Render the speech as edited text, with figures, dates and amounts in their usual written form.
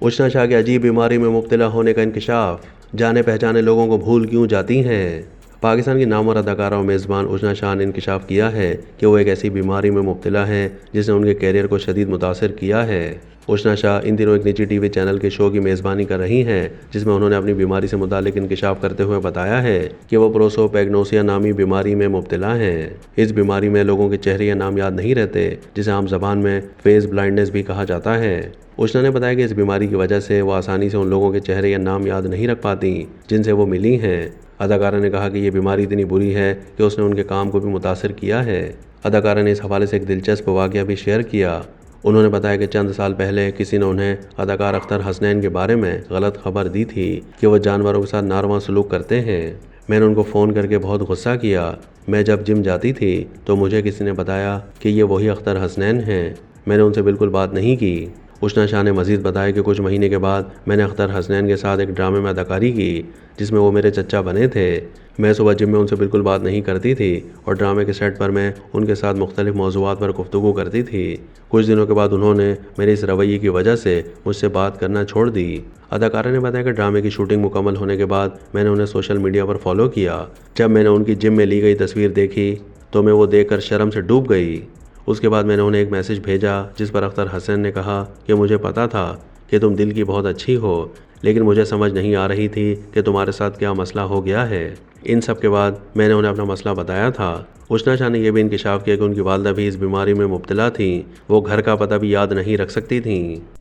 उष्णा शाह की अजीब बीमारी में मुब्तला होने का इंकशाफ, जाने पहचाने लोगों को भूल क्यों जाती हैं। पाकिस्तान की नामवर अदाकारा और मेज़बान उष्णा शाह ने इंकशाफ किया है कि वो एक ऐसी बीमारी में मुब्तला हैं जिसने उनके कैरियर को शदीद मुतासर किया है। उष्णा शाह इन दिनों एक निजी टीवी चैनल के शो की मेज़बानी कर रही हैं, जिसमें उन्होंने अपनी बीमारी से मुतालिक इंकशाफ करते हुए बताया है कि वो प्रोसोपैग्नोसिया नामी बीमारी में मुब्तला हैं। इस बीमारी में लोगों के चेहरे या नाम याद नहीं रहते, जिसे आम जबान में फेस ब्लाइंडनेस भी कहा जाता है। उष्णा ने बताया कि इस बीमारी की वजह से वो आसानी से उन लोगों के चेहरे या नाम याद नहीं रख पाती जिनसे वो मिली हैं। अदाकारा ने कहा कि ये बीमारी इतनी बुरी है कि उसने उनके काम को भी मुतासर किया है। अदाकारा ने इस हवाले से एक दिलचस्प वाक़या भी शेयर किया। उन्होंने बताया कि चंद साल पहले किसी ने उन्हें अदाकार अख्तर हसनैन के बारे में गलत खबर दी थी कि वो जानवरों के साथ नारवा सलूक करते हैं। मैंने उनको फ़ोन करके बहुत गुस्सा किया। मैं जब जिम जाती थी तो मुझे किसी ने बताया कि ये वही अख्तर हसनैन हैं। मैंने उनसे बिल्कुल बात नहीं की। उष्णा शाह ने मज़ीद बताया कि कुछ महीने के बाद मैंने अख्तर हसनैन के साथ एक ड्रामे में अदाकारी की जिसमें वो मेरे चचा बने थे। मैं सुबह जिम में उनसे बिल्कुल बात नहीं करती थी और ड्रामे के सेट पर मैं उनके साथ मुख्तलिफ मौज़ूआत पर गुफ्तगू करती थी। कुछ दिनों के बाद उन्होंने मेरे इस रवैये की वजह से मुझसे बात करना छोड़ दी। अदाकारा ने बताया कि ड्रामे की शूटिंग मुकम्मल होने के बाद मैंने उन्हें सोशल मीडिया पर फॉलो किया। जब मैंने उनकी जिम में ली गई तस्वीर देखी तो मैं वो देखकर शर्म से डूब गई। उसके बाद मैंने उन्हें एक मैसेज भेजा जिस पर अख्तर हसन ने कहा कि मुझे पता था कि तुम दिल की बहुत अच्छी हो, लेकिन मुझे समझ नहीं आ रही थी कि तुम्हारे साथ क्या मसला हो गया है। इन सब के बाद मैंने उन्हें अपना मसला बताया था। उष्णा शाह ने यह भी इंकशाफ किया कि उनकी वालदा भी इस बीमारी में मुब्तला थीं। वो घर का पता भी याद नहीं रख सकती थीं।